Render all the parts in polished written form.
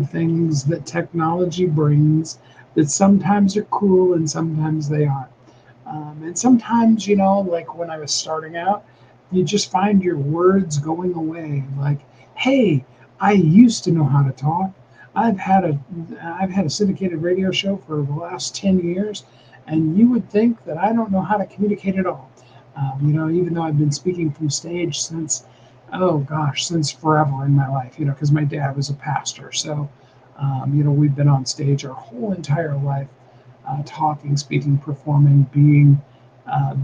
things that technology brings that sometimes are cool and sometimes they aren't. And sometimes, like when I was starting out, you just find your words going away. Like, hey, I used to know how to talk. I've had a I've had a syndicated radio show for the last 10 years, and you would think that I don't know how to communicate at all. Even though I've been speaking from stage since, oh gosh, since forever in my life, because my dad was a pastor. So, we've been on stage our whole entire life, talking, speaking, performing, being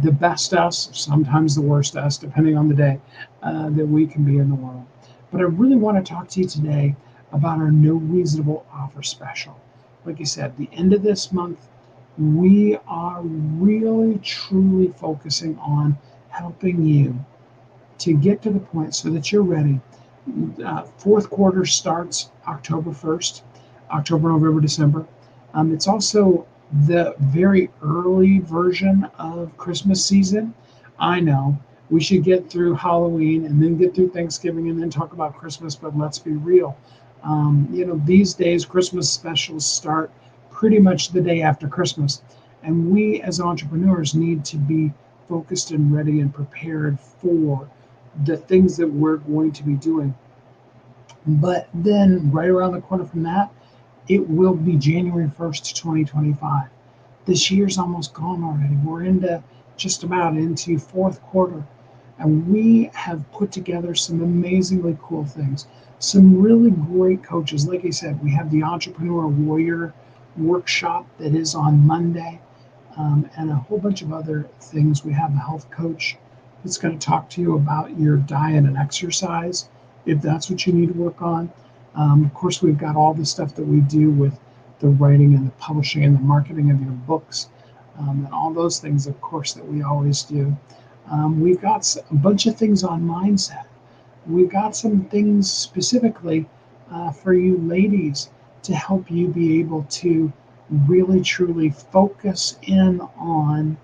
the best us, sometimes the worst us, depending on the day, that we can be in the world. But I really want to talk to you today about our No Reasonable Offer special. Like I said, the end of this month, we are really truly focusing on helping you to get to the point so that you're ready. Fourth quarter starts October 1st, October, November, December. It's also the very early version of Christmas season. I know we should get through Halloween and then get through Thanksgiving and then talk about Christmas, but let's be real. These days, Christmas specials start pretty much the day after Christmas. And we as entrepreneurs need to be focused and ready and prepared for the things that we're going to be doing. But then, right around the corner from that, it will be January 1st, 2025. This year's almost gone already. We're just about into fourth quarter, and we have put together some amazingly cool things. Some really great coaches. Like I said, we have the Entrepreneur Warrior workshop that is on Monday, and a whole bunch of other things. We have a health coach that's going to talk to you about your diet and exercise if that's what you need to work on. Of course, we've got all the stuff that we do with the writing and the publishing and the marketing of your books, and all those things, of course, that we always do. We've got a bunch of things on mindset. We've got some things specifically for you ladies to help you be able to really truly focus in on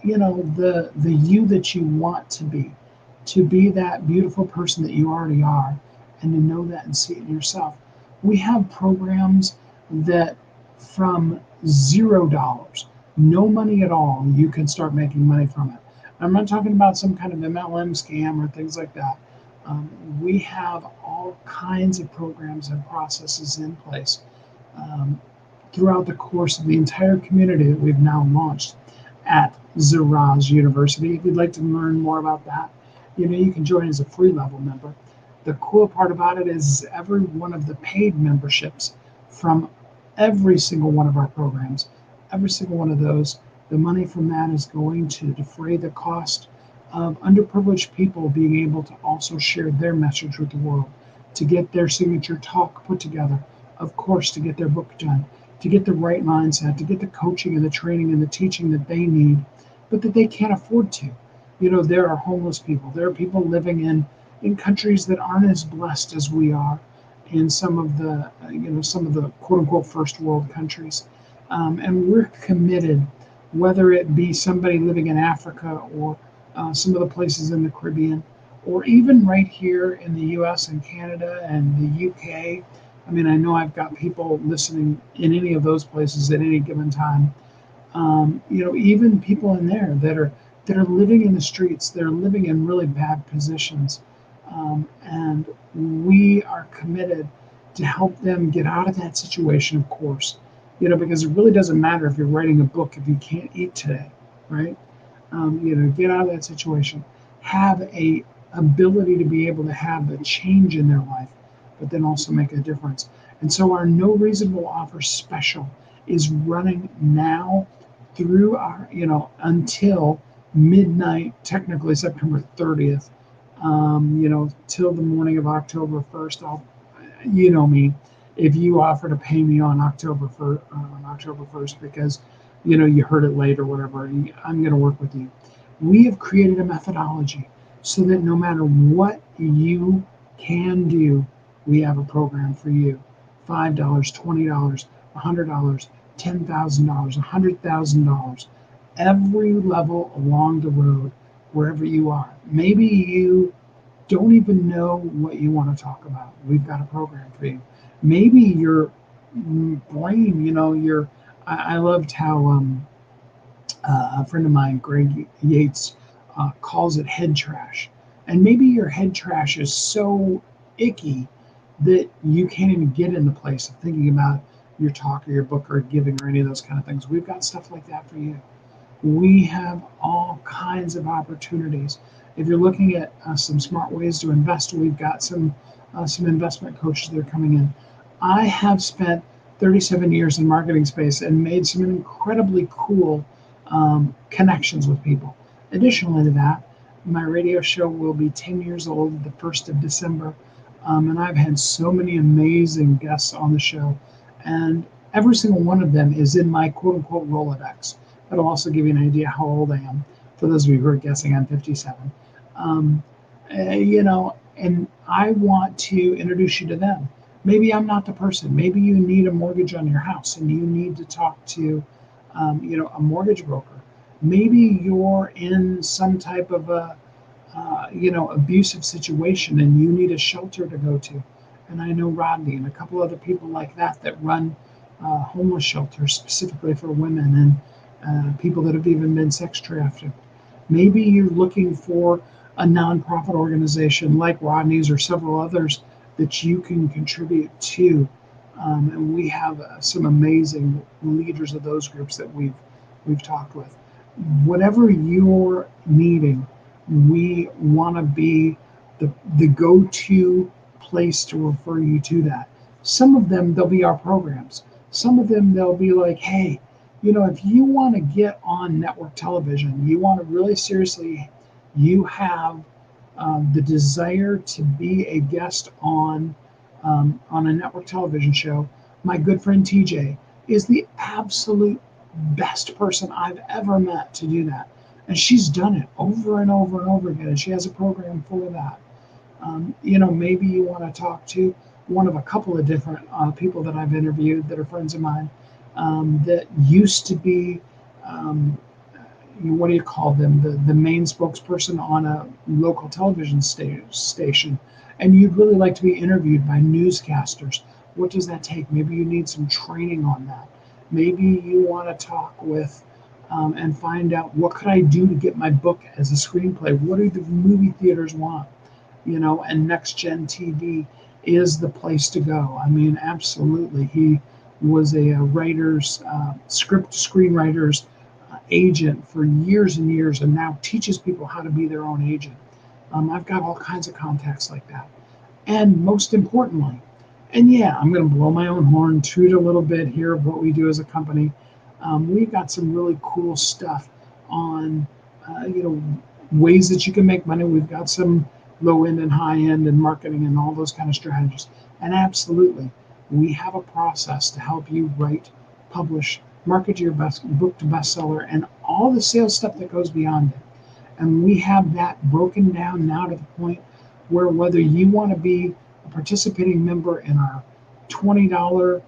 the you that you want to be that beautiful person that you already are, and to know that and see it in yourself. We have programs that from $0, no money at all, you can start making money from it. I'm not talking about some kind of MLM scam or things like that. Um, we have all kinds of programs and processes in place um, throughout the course of the entire community that we've now launched at Zaraz University. If you'd like to learn more about that, you can join as a free level member. The cool part about it is every one of the paid memberships from every single one of our programs, every single one of those, the money from that is going to defray the cost of underprivileged people being able to also share their message with the world, to get their signature talk put together, of course, to get their book done, to get the right mindset, to get the coaching and the training and the teaching that they need, but that they can't afford to. There are homeless people. There are people living in countries that aren't as blessed as we are in some of the quote unquote first world countries. And we're committed, whether it be somebody living in Africa or some of the places in the Caribbean, or even right here in the US and Canada and the UK. I mean, I know I've got people listening in any of those places at any given time. Even people in there that are living in the streets, they're living in really bad positions, and we are committed to help them get out of that situation. Of course, because it really doesn't matter if you're writing a book if you can't eat today, right? Get out of that situation, have a ability to be able to have a change in their life, but then also make a difference. And so our No Reasonable Offer special is running now through until midnight, technically September 30th, till the morning of October 1st. You know me, if you offer to pay me on October 1st because, you heard it late or whatever, I'm going to work with you. We have created a methodology so that no matter what you can do, we have a program for you. $5, $20, $100, $10,000, $100,000, every level along the road, wherever you are. Maybe you don't even know what you want to talk about. We've got a program for you. Maybe your brain, I loved how a friend of mine, Greg Yates, calls it head trash. And maybe your head trash is so icky that you can't even get in the place of thinking about your talk or your book or giving or any of those kind of things. We've got stuff like that for you. We have all kinds of opportunities. If you're looking at some smart ways to invest, we've got some investment coaches that are coming in. I have spent 37 years in marketing space and made some incredibly cool connections with people. Additionally to that, my radio show will be 10 years old the 1st of December, and I've had so many amazing guests on the show, and every single one of them is in my quote unquote Rolodex. That'll also give you an idea how old I am. For those of you who are guessing, I'm 57. Um, and I want to introduce you to them. Maybe I'm not the person. Maybe you need a mortgage on your house and you need to talk to, a mortgage broker. Maybe you're in some type of abusive situation and you need a shelter to go to. And I know Rodney and a couple other people like that run homeless shelters specifically for women and people that have even been sex trafficked. Maybe you're looking for a nonprofit organization like Rodney's or several others that you can contribute to. And we have some amazing leaders of those groups that we've talked with. Whatever you're needing, we want to be the go-to place to refer you to that. Some of them, they'll be our programs. Some of them, they'll be like, hey, if you want to get on network television, you want to really seriously, you have the desire to be a guest on a network television show. My good friend TJ is the absolute best person I've ever met to do that. And she's done it over and over and over again. And she has a program for that. Maybe you want to talk to one of a couple of different people that I've interviewed that are friends of mine that used to be, what do you call them, the main spokesperson on a local television station. And you'd really like to be interviewed by newscasters. What does that take? Maybe you need some training on that. Maybe you want to talk with and find out what could I do to get my book as a screenplay? What do the movie theaters want? And Next Gen TV is the place to go. I mean, absolutely. He was a writer's, screenwriter's agent for years and years and now teaches people how to be their own agent. I've got all kinds of contacts like that. And most importantly, and yeah, I'm going to blow my own horn, toot a little bit here of what we do as a company. We've got some really cool stuff on, ways that you can make money. We've got some low end and high end and marketing and all those kind of strategies. And absolutely, we have a process to help you write, publish, market your best book to bestseller, and all the sales stuff that goes beyond it. And we have that broken down now to the point where whether you want to be a participating member in our $20,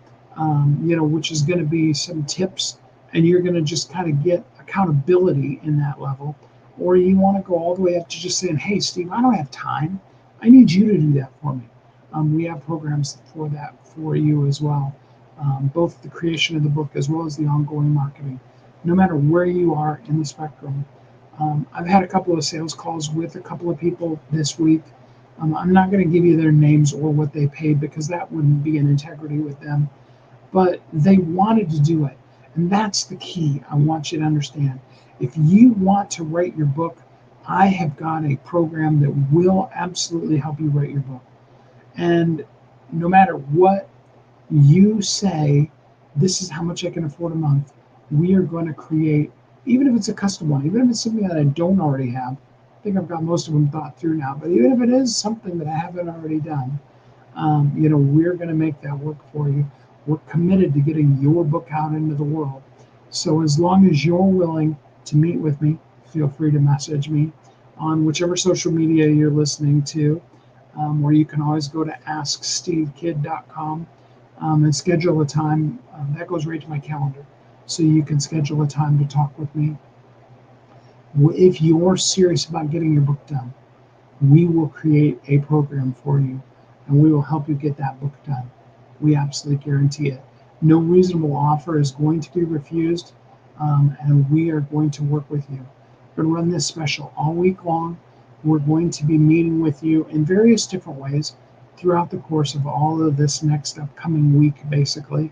which is going to be some tips, and you're going to just kind of get accountability in that level, or you want to go all the way up to just saying, hey, Steve, I don't have time. I need you to do that for me. We have programs for that for you as well, both the creation of the book as well as the ongoing marketing, no matter where you are in the spectrum. I've had a couple of sales calls with a couple of people this week. I'm not going to give you their names or what they paid because that wouldn't be in integrity with them, but they wanted to do it. And that's the key. I want you to understand. If you want to write your book, I have got a program that will absolutely help you write your book. And no matter what you say, this is how much I can afford a month, we are going to create, even if it's a custom one, even if it's something that I don't already have. I think I've got most of them thought through now, but even if it is something that I haven't already done, we're going to make that work for you. We're committed to getting your book out into the world. So as long as you're willing to meet with me, feel free to message me on whichever social media you're listening to, or you can always go to askstevekid.com and schedule a time. That goes right to my calendar. So you can schedule a time to talk with me. If you're serious about getting your book done, we will create a program for you and we will help you get that book done. We absolutely guarantee it. No reasonable offer is going to be refused, and we are going to work with you. We're going to run this special all week long. We're going to be meeting with you in various different ways throughout the course of all of this next upcoming week, basically.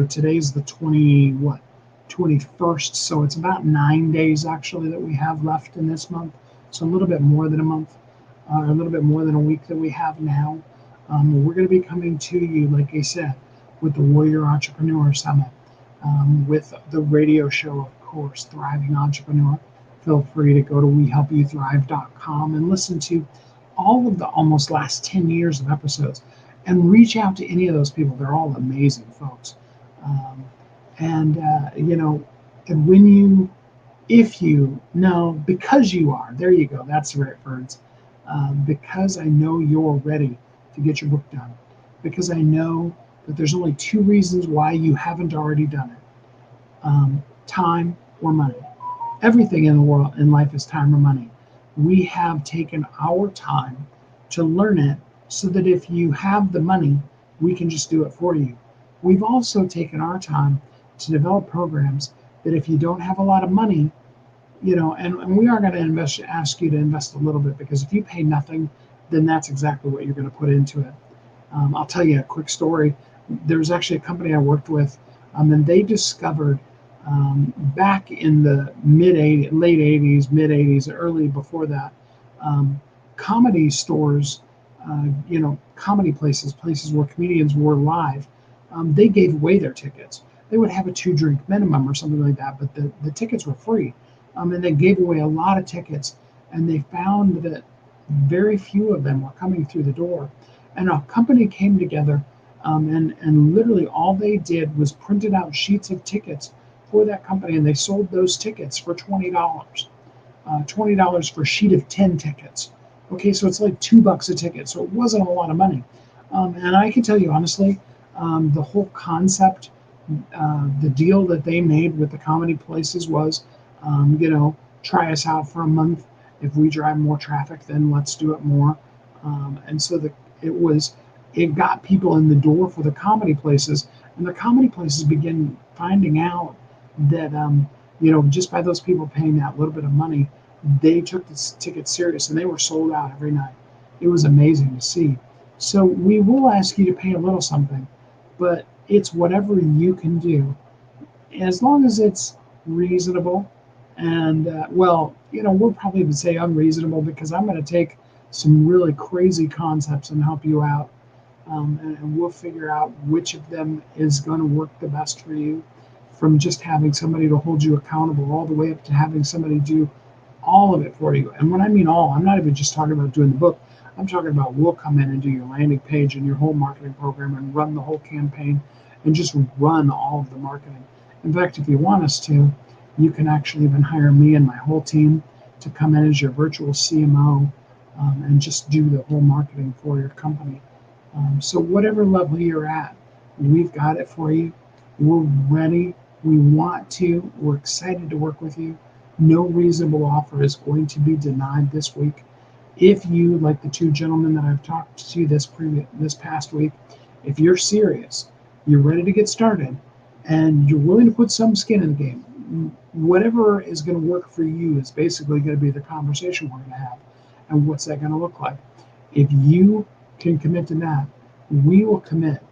Today's the 21st, so it's about 9 days actually that we have left in this month. So a little bit more than a month, a little bit more than a week that we have now. We're going to be coming to you, like I said, with the Warrior Entrepreneur Summit, with the radio show, of course, Thriving Entrepreneur. Feel free to go to wehelpyouthrive.com and listen to all of the almost last 10 years of episodes and reach out to any of those people. They're all amazing folks. Um, and when you, if you know, because you are, there you go, that's the right words. Because I know you're ready to get your book done, because I know that there's only two reasons why you haven't already done it: time or money. Everything in the world, in life, is time or money. We have taken our time to learn it so that if you have the money, we can just do it for you. We've also taken our time to develop programs that if you don't have a lot of money, and we are going to ask you to invest a little bit, because if you pay nothing, then that's exactly what you're going to put into it. I'll tell you a quick story. There was actually a company I worked with, and they discovered back in the late 80s, mid 80s, early before that, comedy stores, comedy places where comedians were live, they gave away their tickets. They would have a 2-drink minimum or something like that, but the tickets were free. And they gave away a lot of tickets, and they found that very few of them were coming through the door. And a company came together, and literally all they did was printed out sheets of tickets for that company, and they sold those tickets for $20. $20 for a sheet of 10 tickets. Okay, so it's like $2 a ticket, so it wasn't a lot of money. And I can tell you honestly, the whole concept, the deal that they made with the comedy places was, try us out for a month. If we drive more traffic, then let's do it more. And so it got people in the door for the comedy places, and the comedy places began finding out that, just by those people paying that little bit of money, they took this ticket serious, and they were sold out every night. It was amazing to see. So we will ask you to pay a little something, but it's whatever you can do, as long as it's reasonable. And we'll probably even say unreasonable, because I'm going to take some really crazy concepts and help you out, and we'll figure out which of them is going to work the best for you, from just having somebody to hold you accountable all the way up to having somebody do all of it for you. And when I mean all, I'm not even just talking about doing the book. I'm talking about we'll come in and do your landing page and your whole marketing program and run the whole campaign and just run all of the marketing. In fact, if you want us to, you can actually even hire me and my whole team to come in as your virtual CMO, and just do the whole marketing for your company. So whatever level you're at, we've got it for you. We're ready. We want to. We're excited to work with you. No reasonable offer is going to be denied this week. If you, like the two gentlemen that I've talked to this past week, if you're serious, you're ready to get started, and you're willing to put some skin in the game, whatever is going to work for you is basically going to be the conversation we're going to have. And what's that going to look like? If you can commit to that, we will commit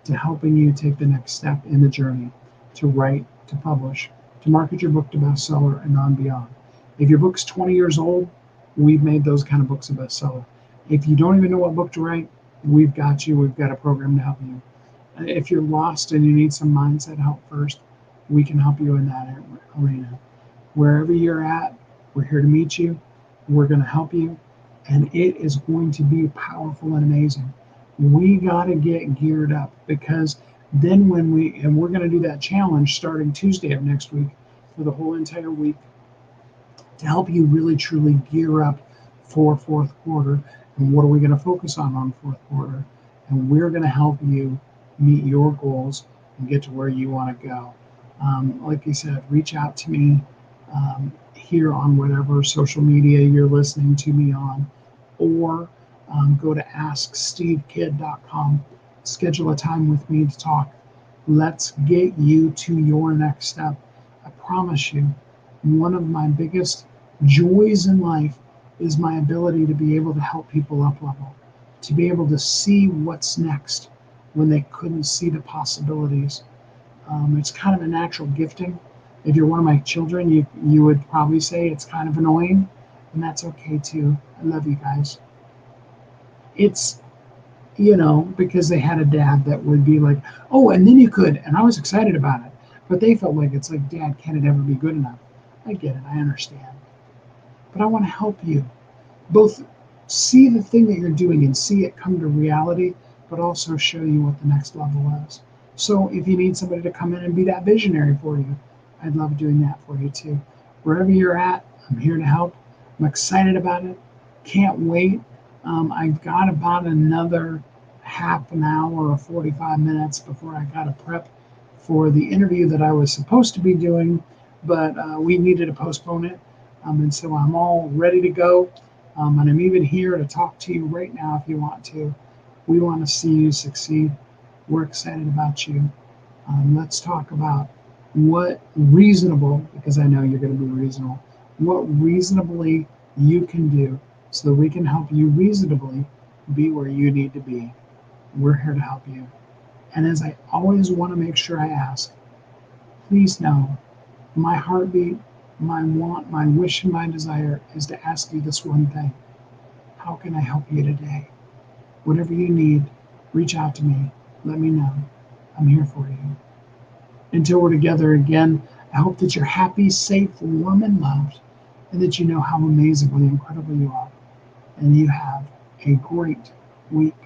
to helping you take the next step in the journey to write, to publish, to market your book to bestseller, and on beyond. If your book's 20 years old, we've made those kind of books a bestseller. If you don't even know what book to write, we've got you. We've got a program to help you. If you're lost and you need some mindset help first, we can help you in that arena. Wherever you're at, we're here to meet you. We're going to help you, and it is going to be powerful and amazing. We got to get geared up, because then we're going to do that challenge starting Tuesday of next week for the whole entire week, to help you really truly gear up for fourth quarter. And what are we going to focus on fourth quarter? And we're going to help you meet your goals and get to where you want to go. Like I said, reach out to me here on whatever social media you're listening to me on, or go to askstevekid.com. schedule a time with me to talk. Let's get you to your next step. I promise you, one of my biggest joys in life is my ability to be able to help people up level, to be able to see what's next when they couldn't see the possibilities. It's kind of a natural gifting. If you're one of my children, you would probably say it's kind of annoying, and that's okay too. I love you guys. It's because they had a dad that would be like, oh, and then you could, and I was excited about it. But they felt like it's like, Dad, can it ever be good enough? I get it, I understand. But I want to help you both see the thing that you're doing and see it come to reality, but also show you what the next level is. So if you need somebody to come in and be that visionary for you, I'd love doing that for you too. Wherever you're at, I'm here to help. I'm excited about it. Can't wait. I've got about another half an hour or 45 minutes before I got to prep for the interview that I was supposed to be doing, but we needed to postpone it. And so I'm all ready to go. And I'm even here to talk to you right now if you want to. We want to see you succeed. We're excited about you. Let's talk about what reasonable, because I know you're going to be reasonable, what reasonably you can do so that we can help you reasonably be where you need to be. We're here to help you. And as I always want to make sure I ask, please know my heartbeat, my want, my wish, and my desire is to ask you this one thing. How can I help you today? Whatever you need, reach out to me. Let me know. I'm here for you. Until we're together again, I hope that you're happy, safe, warm, and loved, and that you know how amazingly incredible you are. And you have a great week.